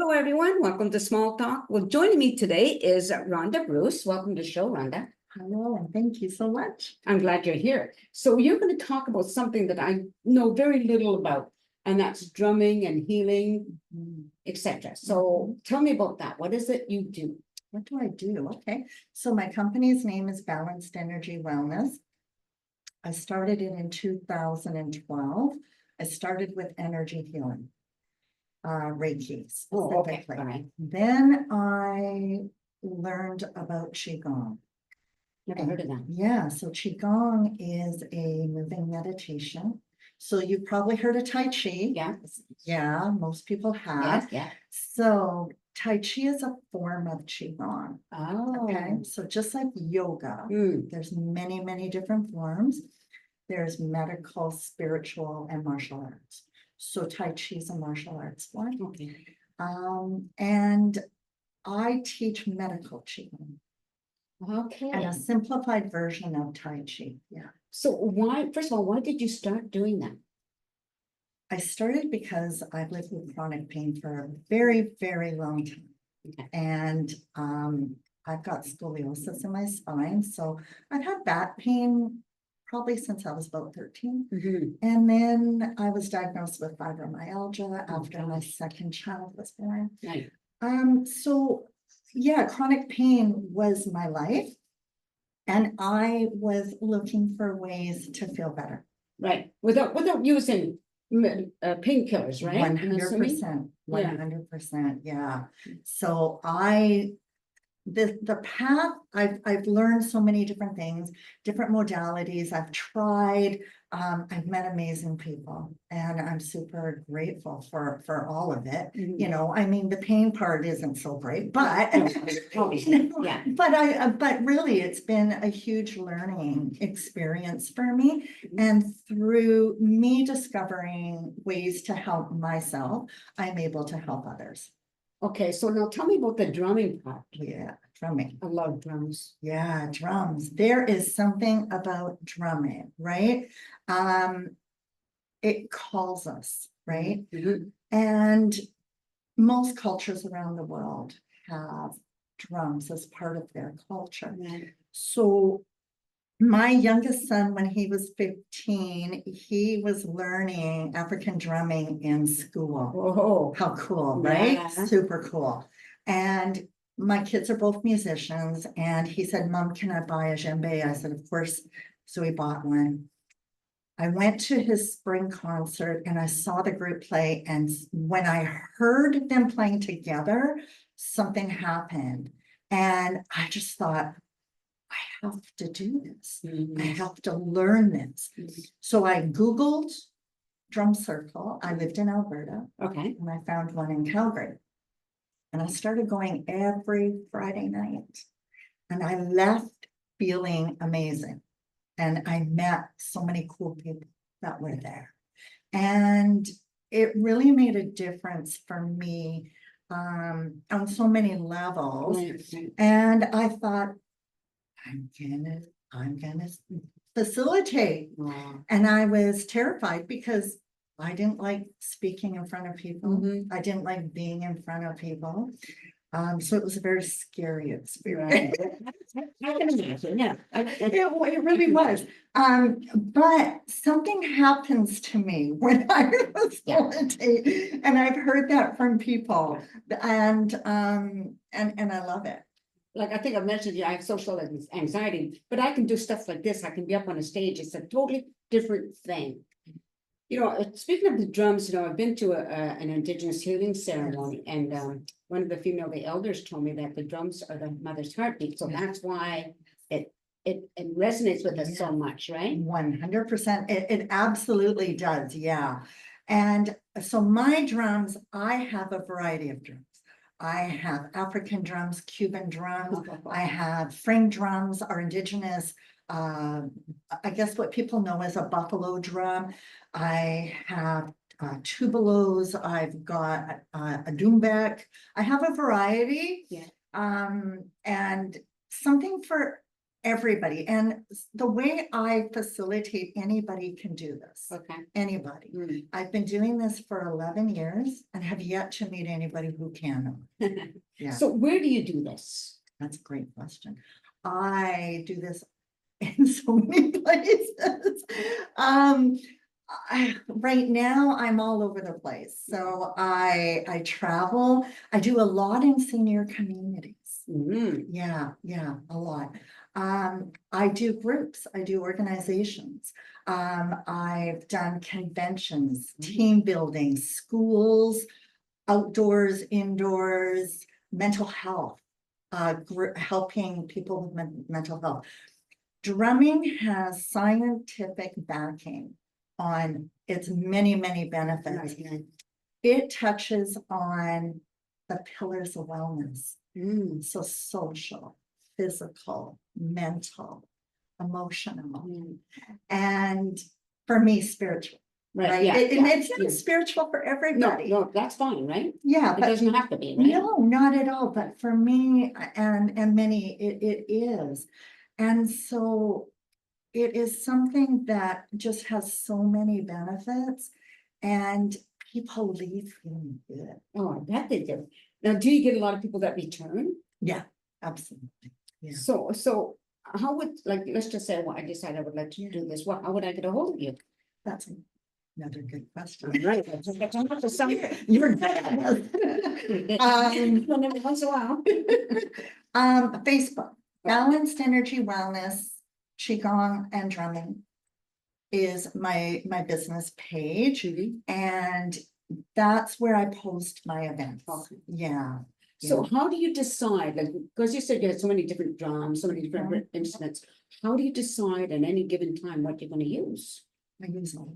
Hello, everyone. Welcome to Small Talk. Well, joining me today is Rhonda Bruce. Welcome to the show, Rhonda. Hello, and thank you so much. I'm glad you're here. So you're going to talk about something that I know very little about, and that's drumming and healing, etc. So tell me about that. What is it you do? What do I do? Okay, so my company's name is Balanced Energy Wellness. I started it in 2012. I started with energy healing, Reiki specifically. All right. Then I learned about Qigong. Never heard of that. Yeah, so Qigong is a moving meditation. So you've probably heard of Tai Chi. Yeah. Yeah, most people have. Yeah. So Tai Chi is a form of Qigong. Oh. Okay, so just like yoga, there's many, many different forms. There's medical, spiritual, and martial arts. So Tai Chi is a martial arts form. Okay. And I teach medical Qigong. Okay. And a simplified version of Tai Chi. Yeah. So first of all, why did you start doing that? I started because I've lived with chronic pain for a very, very long time. Okay. And I've got scoliosis in my spine. So I've had back pain probably since I was about 13. And then I was diagnosed with fibromyalgia after my second child was born. Right. So yeah, chronic pain was my life. And I was looking for ways to feel better. Right. Without using painkillers, right? 100%. 100%. Yeah. So the path, I've learned so many different things, different modalities. I've tried, I've met amazing people, and I'm super grateful for all of it. You know, I mean, the pain part isn't so great, but yeah. But really, it's been a huge learning experience for me. And through me discovering ways to help myself, I'm able to help others. Okay, so now tell me about the drumming part. Yeah, drumming. I love drums. Yeah, drums. There is something about drumming, right? It calls us, right? And most cultures around the world have drums as part of their culture. So my youngest son, when he was 15, he was learning African drumming in school. Oh, how cool, right? Yeah. Super cool. And my kids are both musicians, and he said, "Mom, can I buy a djembe?" I said, "Of course." So we bought one. I went to his spring concert and I saw the group play. And when I heard them playing together, something happened. And I just thought, I have to do this. I have to learn this. So I Googled drum circle. I lived in Alberta. Okay. And I found one in Calgary. And I started going every Friday night. And I left feeling amazing. And I met so many cool people that were there. And it really made a difference for me on so many levels. And I thought, I'm gonna facilitate. And I was terrified because I didn't like speaking in front of people. I didn't like being in front of people. So it was a very scary experience. Yeah. It really was. But something happens to me when I facilitate, and I've heard that from people, and I love it. Like I think I mentioned, I have social anxiety, but I can do stuff like this. I can be up on a stage. It's a totally different thing. You know, speaking of the drums, I've been to an Indigenous healing ceremony, and one of the elders told me that the drums are the mother's heartbeat. So that's why it resonates with us so much, right? 100%. It absolutely does. Yeah. And so my drums, I have a variety of drums. I have African drums, Cuban drums. I have frame drums, our Indigenous, I guess what people know as a buffalo drum. I have tubulos. I've got a doumbek. I have a variety. And something for everybody. And the way I facilitate, anybody can do this. Okay. Anybody. Mm. I've been doing this for 11 years and have yet to meet anybody who can. Yeah. So where do you do this? That's a great question. I do this in so many places. Right now I'm all over the place. So I travel. I do a lot in senior communities. Mm. Yeah, a lot. I do groups, I do organizations. I've done conventions, team building, schools, outdoors, indoors, mental health, helping people with mental health. Drumming has scientific backing on its many, many benefits. Right. It touches on the pillars of wellness. Mm. So social, physical, mental, emotional, Mm. and for me, spiritual. Right, yeah, It's yeah, not yeah. spiritual for No, everybody. no, that's fine, right? Yeah, It but doesn't have to be, right? no, not at all. But for me and many, it is. And so it is something that just has so many benefits, and people leave feeling good. Oh, I bet they do. Now, do you get a lot of people that return? Yeah, absolutely. Yeah. So how would, like, let's just say, well, I decide I would like to do this, how would I get a hold of you? That's another good question. Right. You're bad. Every once in a while. Facebook, Balanced Energy Wellness, Qigong and Drumming is my business page, and that's where I post my events. Okay. Yeah. So how do you decide, like, because you said you had so many different drums, so many different instruments, how do you decide at any given time what you're going to use? I use all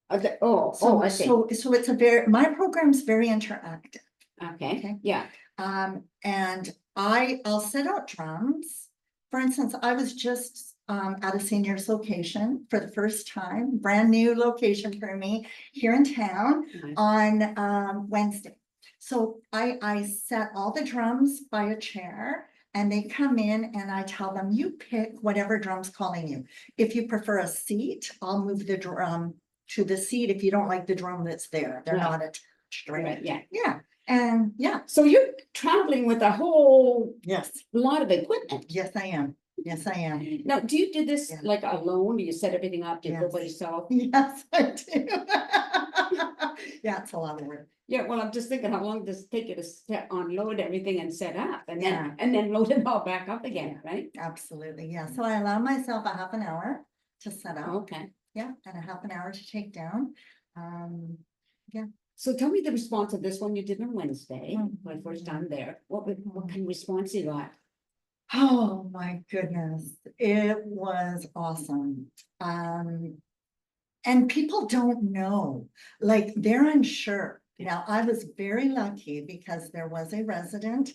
of them. I see. So it's my program's very interactive. Okay, yeah. And I'll set out drums. For instance, I was just at a seniors location for the first time, brand new location for me here in town on Wednesday. So I set all the drums by a chair, and they come in and I tell them, you pick whatever drum's calling you. If you prefer a seat, I'll move the drum to the seat. If you don't like the drum that's there, they're not attached, right? Yeah. Yeah. And yeah. So you're traveling with a whole Yes. lot of equipment. Yes, I am. Yes, I am. Now, do you do this like alone? Do you set everything up? Do you go by yourself? Yes, I do. Yeah, it's a lot of work. Yeah, well, I'm just thinking, how long does it take you to unload everything and set up, and then load it all back up again, right? Absolutely, yeah. So I allow myself a half an hour to set up. Okay. Yeah, and a half an hour to take down. Yeah. So tell me the response of this one you did on Wednesday, my first time there. What kind of response you got? Oh my goodness, it was awesome. And people don't know, like they're unsure. Now, I was very lucky because there was a resident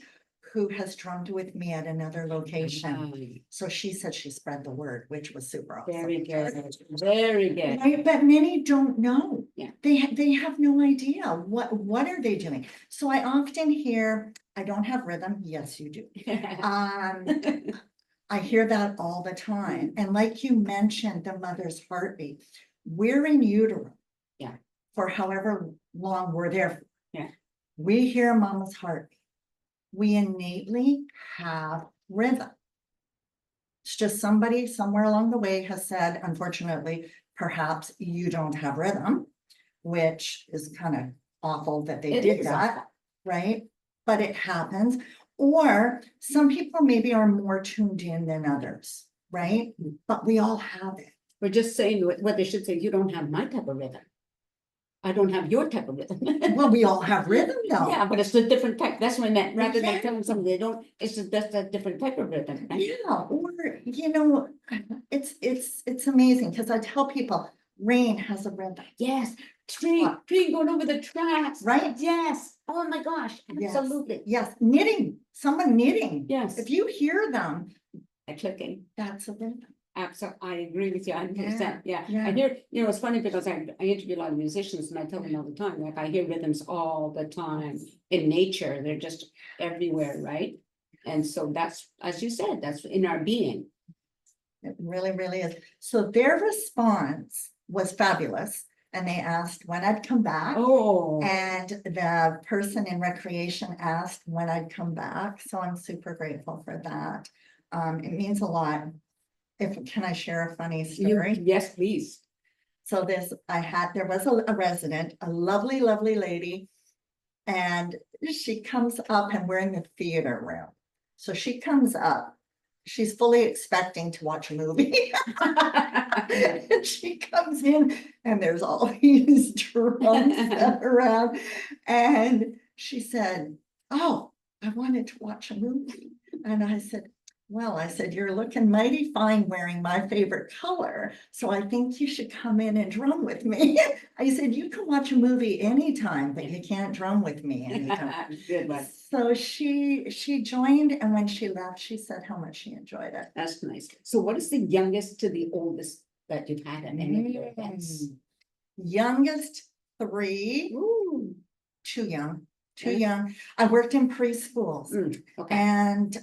who has drummed with me at another location. So she said she spread the word, which was super awesome. Very good, very good. Right, but many don't know. Yeah. They have no idea what are they doing. So I often hear, I don't have rhythm. Yes, you do. I hear that all the time. And like you mentioned, the mother's heartbeat, we're in utero. Yeah. For however long we're there for. Yeah. We hear mama's heartbeat. We innately have rhythm. It's just somebody somewhere along the way has said, unfortunately, perhaps you don't have rhythm, which is kind of awful that they did that, right? But it happens. Or some people maybe are more tuned in than others, right? But we all have it. We're just saying what they should say, you don't have my type of rhythm. I don't have your type of rhythm. Well, we all have rhythm though. Yeah, but it's a different type. That's what I meant. Rather than telling something they don't, that's a different type of rhythm. Right? Yeah, or it's amazing because I tell people rain has a rhythm. Yes, tree going over the tracks. Right? Yes. Oh my gosh. Absolutely. Yes. Knitting. Someone knitting. Yes. If you hear them, clicking. That's a rhythm. Absolutely, I agree with you 100%. Yeah. Yeah. I hear, it's funny because I interview a lot of musicians and I tell them all the time, like I hear rhythms all the time in nature. They're just everywhere, right? And so that's, as you said, that's in our being. It really, really is. So their response was fabulous. And they asked when I'd come back. Oh, And the person in recreation asked when I'd come back. So I'm super grateful for that. It means a lot. Can I share a funny story? yes, please. So there was a resident, a lovely, lovely lady. And she comes up and we're in the theater room. So she comes up, she's fully expecting to watch a movie. And she comes in and there's all these drums around. And she said, oh, I wanted to watch a movie. And I said, well, I said, you're looking mighty fine wearing my favorite color. So I think you should come in and drum with me. I said, you can watch a movie anytime, but you can't drum with me anytime. Good one. So she joined, and when she left, she said how much she enjoyed it. That's nice. So what is the youngest to the oldest that you've had at any of your events? Youngest 3, Ooh, too young. Too Yeah. young. I worked in preschools. okay. And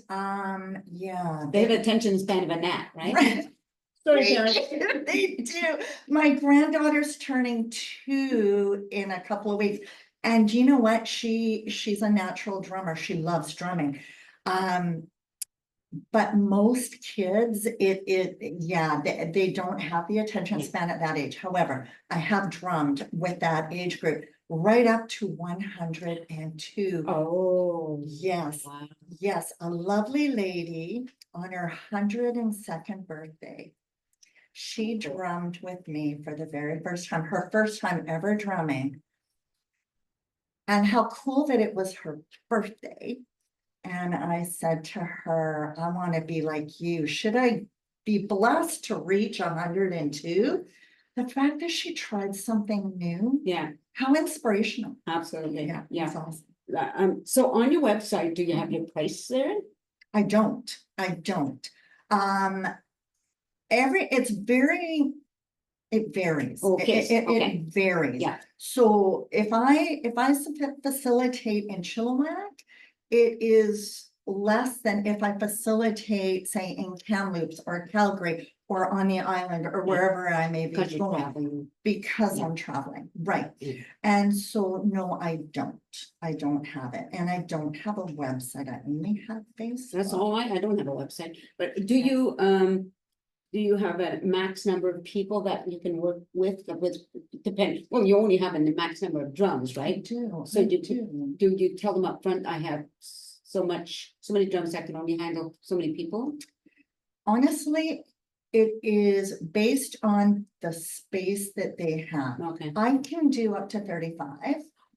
yeah. They have attention span of a gnat, right? Right. Sorry, They Karen. do, they do. My granddaughter's turning 2 in a couple of weeks. And you know what? She's a natural drummer. She loves drumming. But most kids, they don't have the attention span at that age. However, I have drummed with that age group right up to 102. Oh, Yes, wow. yes, a lovely lady on her 102nd birthday. She drummed with me for the very first time, her first time ever drumming. And how cool that it was her birthday. And I said to her, I want to be like you. Should I be blessed to reach 102? The fact that she tried something new. Yeah, How inspirational. absolutely. Yeah, Yeah. it's awesome. So on your website, do you have your price there? I don't. It varies. Okay, It varies. Yeah. So if I facilitate in Chilliwack, it is less than if I facilitate, say, in Kamloops or Calgary or on the island or wherever I may Because be you're going, traveling. because Yeah. I'm traveling, right? Yeah. And so, no, I don't have it, and I don't have a website. I only have Facebook. That's all I don't have a website, but do you have a max number of people that you can work with, well, you only have a max number of drums, I right? do. So I do do. you tell them up front? I have so many drums that can only handle so many people? Honestly, it is based on the space that they have. Okay. I can do up to 35.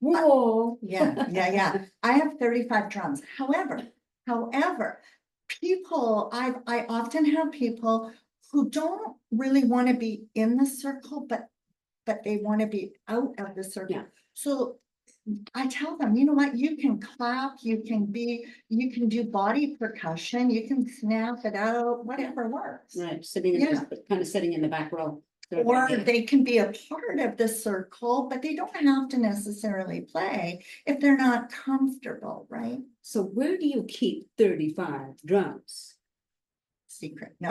Whoa. Yeah. I have 35 drums. However, I often have people who don't really want to be in the circle, but they want to be out of the circle. Yeah. So I tell them, you know what, you can clap, you can do body percussion, you can snap it out, whatever works. Right, kind of sitting in the back row. Or they can be a part of the circle, but they don't have to necessarily play if they're not comfortable, right? So where do you keep 35 drums? Secret, no.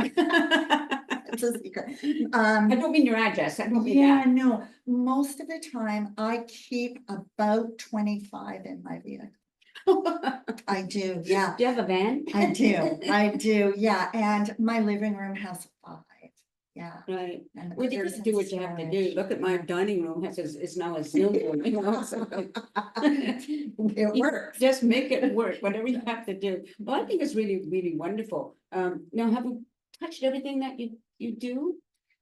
It's a secret. I don't mean your address, I don't mean Yeah, that. no, most of the time I keep about 25 in my vehicle. I do, yeah. Do you have a van? I do, yeah, and my living room has 5, yeah. Right, And well, you there's can do what you have to do, storage. look at my dining room, is now a Zoom room, you know, so. It works. Just make it work, whatever you have to do. Well, I think it's really, really wonderful. Now, have you touched everything that you do?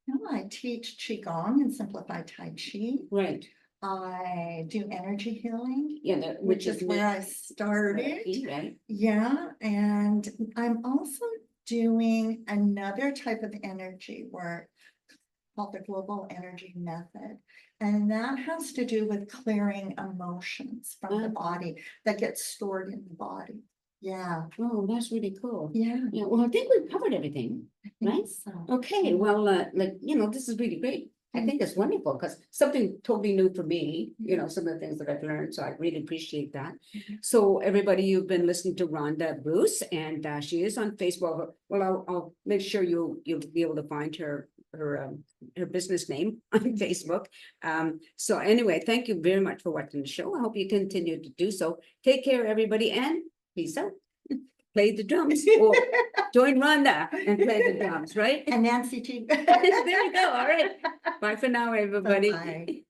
No, I teach Qigong and simplified Tai Chi. Right, I do energy healing, yeah, which is where I started. right? Yeah, and I'm also doing another type of energy work called the global energy method. And that has to do with clearing emotions from the body that get stored in the body. Yeah. Oh, that's really cool. Yeah. Yeah, well, I think we've covered everything, I think right? so. Okay, well, this is really great. I think it's wonderful because something totally new for me, some of the things that I've learned. So I really appreciate that. So everybody, you've been listening to Rhonda Bruce, and she is on Facebook. Well, I'll make sure you'll be able to find her business name on Facebook. So anyway, thank you very much for watching the show. I hope you continue to do so. Take care, everybody, and peace out. Play the drums or join Rhonda and play the drums, right? And Nancy too. There you go. All right. Bye for now, everybody. Bye-bye.